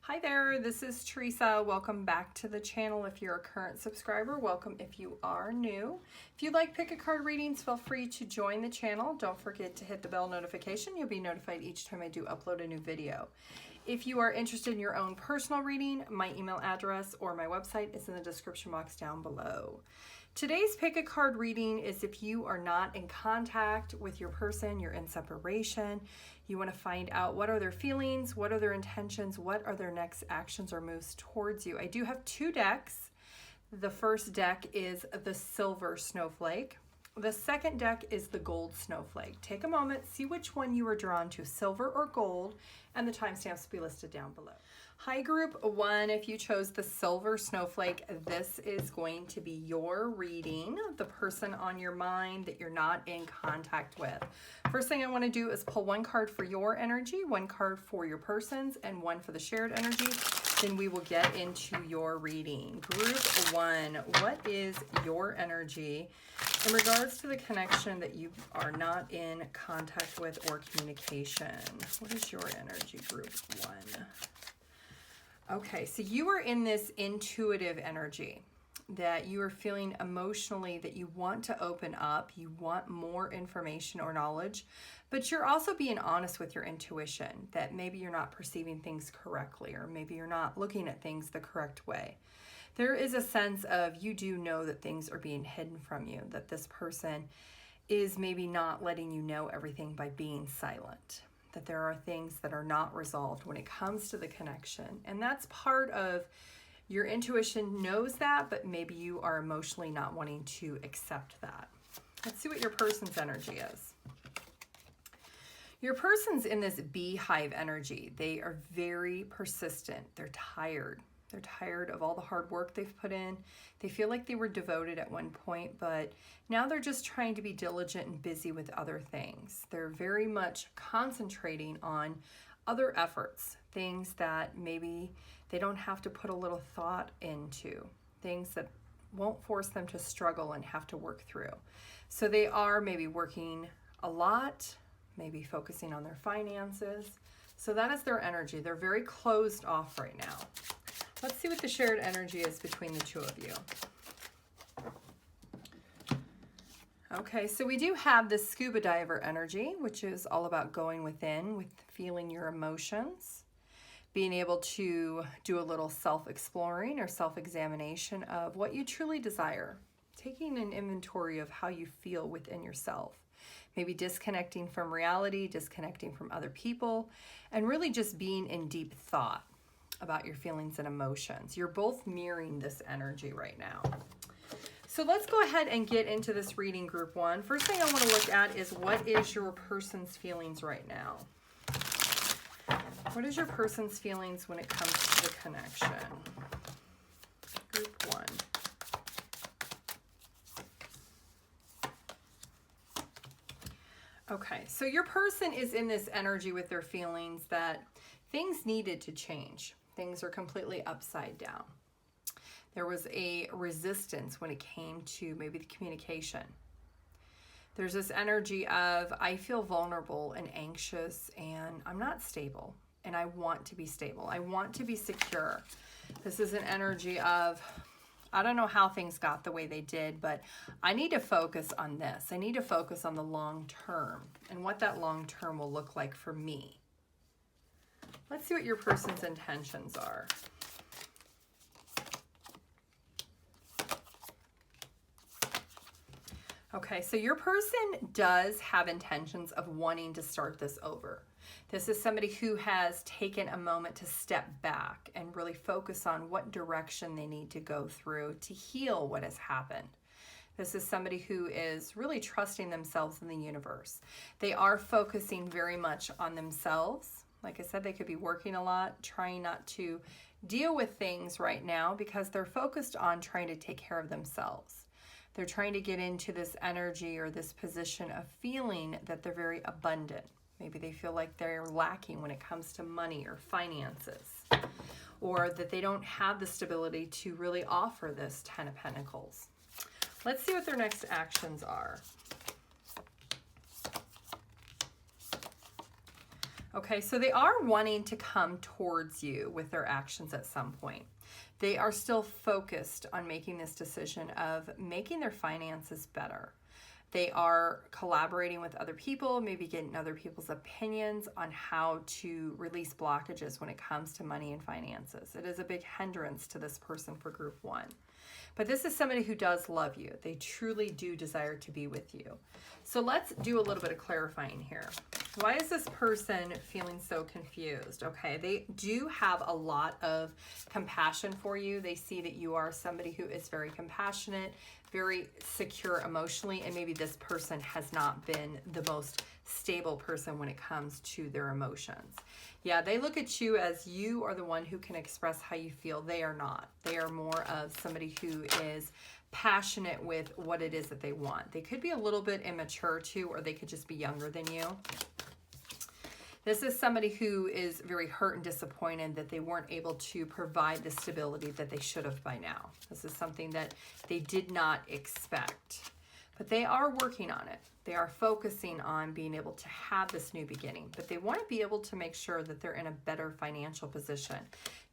Hi there, this is Teresa. Welcome back to the channel. If you're a current subscriber, welcome if you are new. If you'd like pick a card readings, feel free to join the channel. Don't forget to hit the bell notification. You'll be notified each time I do upload a new video. If you are interested in your own personal reading, my email address or my website is in the description box down below. Today's pick a card reading is if you are not in contact with your person, you're in separation, you want to find out what are their feelings, what are their intentions, what are their next actions or moves towards you. I do have two decks. The first deck is the Silver Snowflake. The second deck is the Gold Snowflake. Take a moment, see which one you are drawn to, silver or gold, and the timestamps will be listed down below. Hi Group 1, if you chose the Silver Snowflake, this is going to be your reading, the person on your mind that you're not in contact with. First thing I want to do is pull one card for your energy, one card for your person's, and one for the shared energy. Then we will get into your reading. Group 1, what is your energy in regards to the connection that you are not in contact with or communication? What is your energy, Group 1? Okay, so you are in this intuitive energy that you are feeling emotionally that you want to open up, you want more information or knowledge, but you're also being honest with your intuition that maybe you're not perceiving things correctly or maybe you're not looking at things the correct way. There is a sense of you do know that things are being hidden from you, that this person is maybe not letting you know everything by being silent, that there are things that are not resolved when it comes to the connection. And that's part of your intuition knows that, but maybe you are emotionally not wanting to accept that. Let's see what your person's energy is. Your person's in this beehive energy. They are very persistent. They're tired. They're tired of all the hard work they've put in. They feel like they were devoted at one point, but now they're just trying to be diligent and busy with other things. They're very much concentrating on other efforts, things that maybe they don't have to put a little thought into, things that won't force them to struggle and have to work through. So they are maybe working a lot, maybe focusing on their finances. So that is their energy. They're very closed off right now. Let's see what the shared energy is between the two of you. Okay, so we do have the scuba diver energy, which is all about going within, with feeling your emotions, being able to do a little self-exploring or self-examination of what you truly desire, taking an inventory of how you feel within yourself, maybe disconnecting from reality, disconnecting from other people, and really just being in deep thought about your feelings and emotions. You're both mirroring this energy right now. So let's go ahead and get into this reading, Group 1. First thing I want to look at is what is your person's feelings right now? What is your person's feelings when it comes to the connection? Group 1. Okay, so your person is in this energy with their feelings that things needed to change. Things are completely upside down. There was a resistance when it came to maybe the communication. There's this energy of, I feel vulnerable and anxious and I'm not stable and I want to be stable. I want to be secure. This is an energy of, I don't know how things got the way they did, but I need to focus on this. I need to focus on the long term and what that long term will look like for me. Let's see what your person's intentions are. Okay, so your person does have intentions of wanting to start this over. This is somebody who has taken a moment to step back and really focus on what direction they need to go through to heal what has happened. This is somebody who is really trusting themselves in the universe. They are focusing very much on themselves. Like I said, they could be working a lot, trying not to deal with things right now because they're focused on trying to take care of themselves. They're trying to get into this energy or this position of feeling that they're very abundant. Maybe they feel like they're lacking when it comes to money or finances, or that they don't have the stability to really offer this Ten of Pentacles. Let's see what their next actions are. Okay, so they are wanting to come towards you with their actions at some point. They are still focused on making this decision of making their finances better. They are collaborating with other people, maybe getting other people's opinions on how to release blockages when it comes to money and finances. It is a big hindrance to this person for group 1. But this is somebody who does love you. They truly do desire to be with you. So let's do a little bit of clarifying here. Why is this person feeling so confused? Okay, they do have a lot of compassion for you. They see that you are somebody who is very compassionate, very secure emotionally, and maybe this person has not been the most stable person when it comes to their emotions. Yeah, they look at you as you are the one who can express how you feel. They are not. They are more of somebody who is passionate with what it is that they want. They could be a little bit immature too, or they could just be younger than you. This is somebody who is very hurt and disappointed that they weren't able to provide the stability that they should have by now. This is something that they did not expect, but they are working on it. They are focusing on being able to have this new beginning, but they want to be able to make sure that they're in a better financial position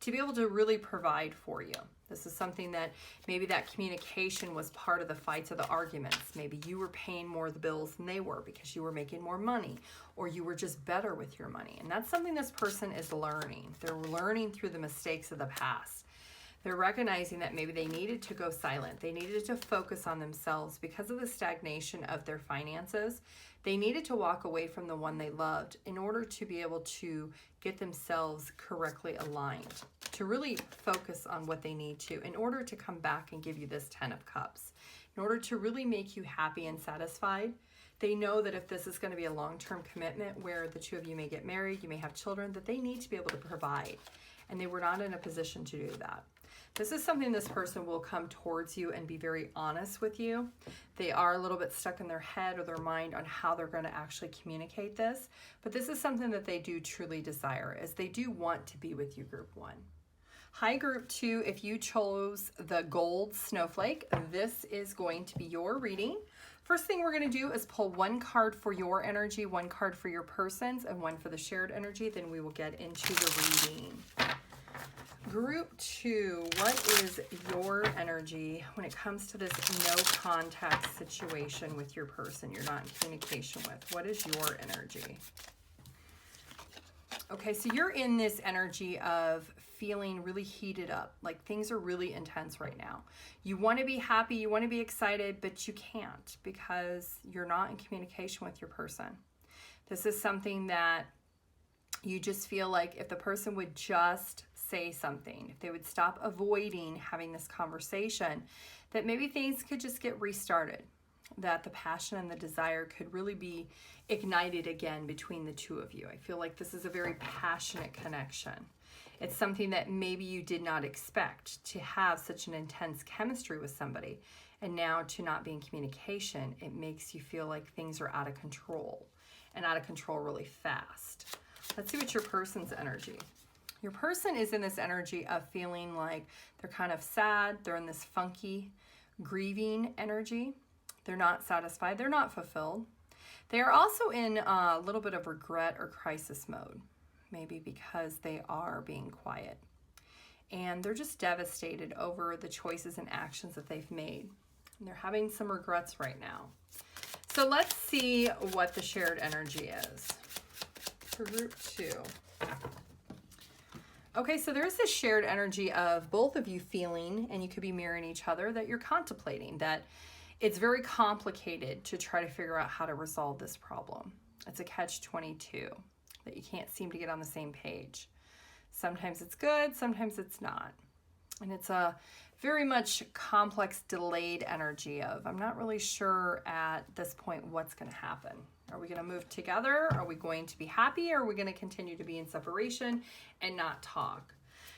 to be able to really provide for you. This is something that maybe that communication was part of the fights or the arguments. Maybe you were paying more of the bills than they were because you were making more money, or you were just better with your money. And that's something this person is learning. They're learning through the mistakes of the past. They're recognizing that maybe they needed to go silent. They needed to focus on themselves because of the stagnation of their finances. They needed to walk away from the one they loved in order to be able to get themselves correctly aligned, to really focus on what they need to in order to come back and give you this 10 of Cups. In order to really make you happy and satisfied, they know that if this is going to be a long-term commitment where the two of you may get married, you may have children, that they need to be able to provide. And they were not in a position to do that. This is something this person will come towards you and be very honest with you. They are a little bit stuck in their head or their mind on how they're going to actually communicate this. But this is something that they do truly desire, is they do want to be with you, group 1. Hi, group 2. If you chose the gold snowflake, this is going to be your reading. First thing we're going to do is pull one card for your energy, one card for your person's, and one for the shared energy. Then we will get into the reading. Group 2, what is your energy when it comes to this no contact situation with your person you're not in communication with? What is your energy? Okay, so you're in this energy of feeling really heated up, like things are really intense right now. You want to be happy, you want to be excited, but you can't because you're not in communication with your person. This is something that you just feel like if the person would just say something, if they would stop avoiding having this conversation, that maybe things could just get restarted, that the passion and the desire could really be ignited again between the two of you. I feel like this is a very passionate connection. It's something that maybe you did not expect, to have such an intense chemistry with somebody, and now to not be in communication, it makes you feel like things are out of control, and out of control really fast. Let's see what your person's energy. Your person is in this energy of feeling like they're kind of sad. They're in this funky, grieving energy. They're not satisfied. They're not fulfilled. They are also in a little bit of regret or crisis mode, maybe because they are being quiet. And they're just devastated over the choices and actions that they've made. And they're having some regrets right now. So let's see what the shared energy is for group 2. Okay, so there's this shared energy of both of you feeling, and you could be mirroring each other, that you're contemplating, that it's very complicated to try to figure out how to resolve this problem. It's a catch-22, that you can't seem to get on the same page. Sometimes it's good, sometimes it's not. And it's a very much complex, delayed energy of, I'm not really sure at this point what's going to happen. Are we going to move together? Are we going to be happy? Or are we going to continue to be in separation and not talk?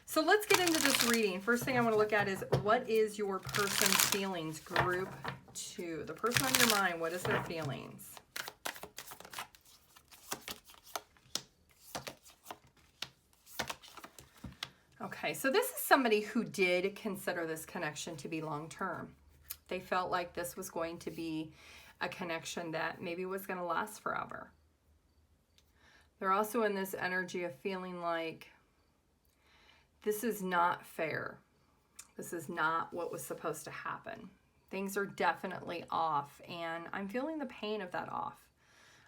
So let's get into this reading. First thing I want to look at is, what is your person's feelings, group 2? The person on your mind, what is their feelings? Okay, so this is somebody who did consider this connection to be long-term. They felt like this was going to be a connection that maybe was going to last forever. They're also in this energy of feeling like this is not fair. This is not what was supposed to happen. Things are definitely off, and I'm feeling the pain of that off.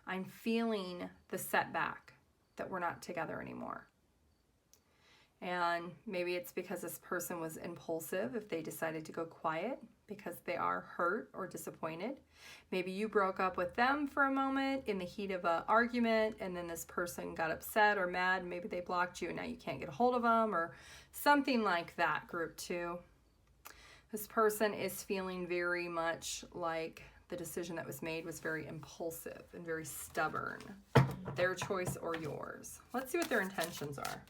I'm feeling the setback that we're not together anymore. And maybe it's because this person was impulsive if they decided to go quiet because they are hurt or disappointed. Maybe you broke up with them for a moment in the heat of an argument, and then this person got upset or mad, and maybe they blocked you and now you can't get a hold of them, or something like that, group 2. This person is feeling very much like the decision that was made was very impulsive and very stubborn. Their choice or yours. Let's see what their intentions are.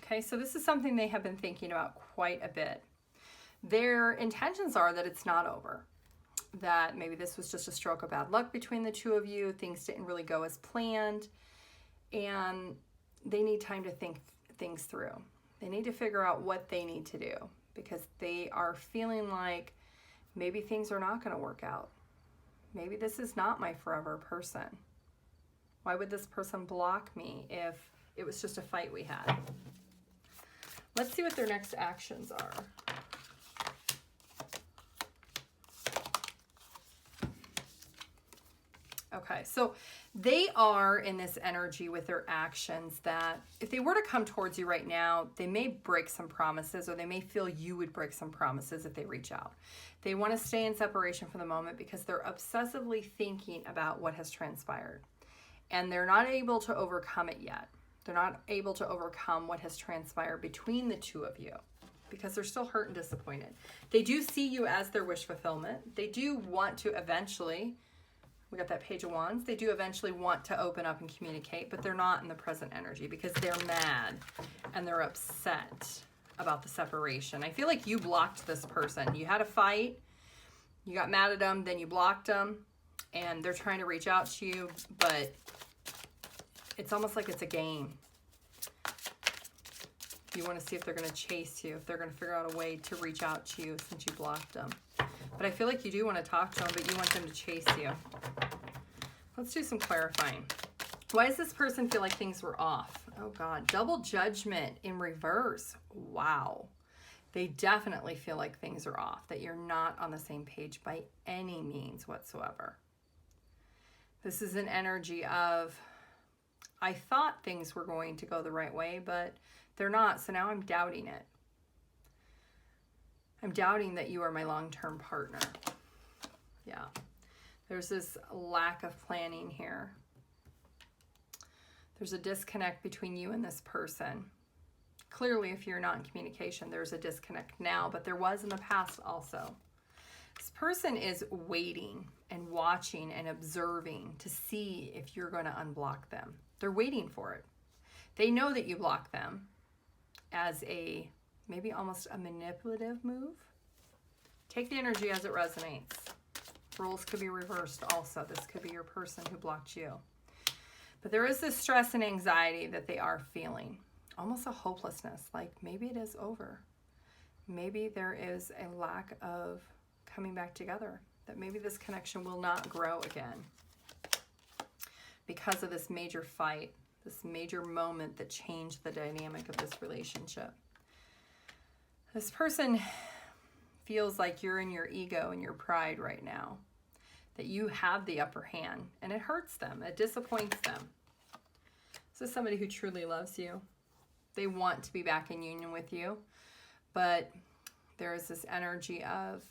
Okay, so this is something they have been thinking about quite a bit. Their intentions are that it's not over. That maybe this was just a stroke of bad luck between the two of you. Things didn't really go as planned. And they need time to think things through. They need to figure out what they need to do because they are feeling like maybe things are not going to work out. Maybe this is not my forever person. Why would this person block me if it was just a fight we had? Let's see what their next actions are. Okay, so they are in this energy with their actions that if they were to come towards you right now, they may break some promises, or they may feel you would break some promises if they reach out. They want to stay in separation for the moment because they're obsessively thinking about what has transpired. And they're not able to overcome it yet. They're not able to overcome what has transpired between the two of you because they're still hurt and disappointed. They do see you as their wish fulfillment. They do want to eventually, we got that Page of Wands, they do eventually want to open up and communicate, but they're not in the present energy because they're mad and they're upset about the separation. I feel like you blocked this person. You had a fight, you got mad at them, then you blocked them, and they're trying to reach out to you, but it's almost like it's a game. You want to see if they're going to chase you, if they're going to figure out a way to reach out to you since you blocked them. But I feel like you do want to talk to them, but you want them to chase you. Let's do some clarifying. Why does this person feel like things were off? Oh God, double judgment in reverse. Wow. They definitely feel like things are off, that you're not on the same page by any means whatsoever. This is an energy of, I thought things were going to go the right way, but they're not, so now I'm doubting it. I'm doubting that you are my long-term partner. Yeah. There's this lack of planning here. There's a disconnect between you and this person. Clearly, if you're not in communication, there's a disconnect now, but there was in the past also. This person is waiting and watching and observing to see if you're going to unblock them. They're waiting for it. They know that you block them as a, maybe almost a manipulative move. Take the energy as it resonates. Roles could be reversed also. This could be your person who blocked you. But there is this stress and anxiety that they are feeling. Almost a hopelessness, like maybe it is over. Maybe there is a lack of coming back together. That maybe this connection will not grow again because of this major fight, this major moment that changed the dynamic of this relationship. This person feels like you're in your ego and your pride right now, that you have the upper hand, and it hurts them, it disappoints them. This is somebody who truly loves you. They want to be back in union with you, but there is this energy of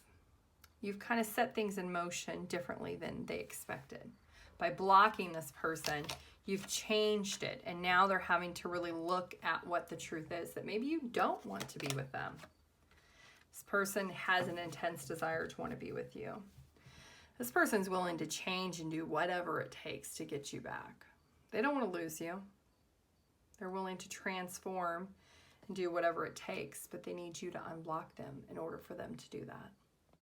you've kind of set things in motion differently than they expected. By blocking this person, you've changed it, and now they're having to really look at what the truth is, that maybe you don't want to be with them. This person has an intense desire to want to be with you. This person's willing to change and do whatever it takes to get you back. They don't want to lose you. They're willing to transform and do whatever it takes, but they need you to unblock them in order for them to do that.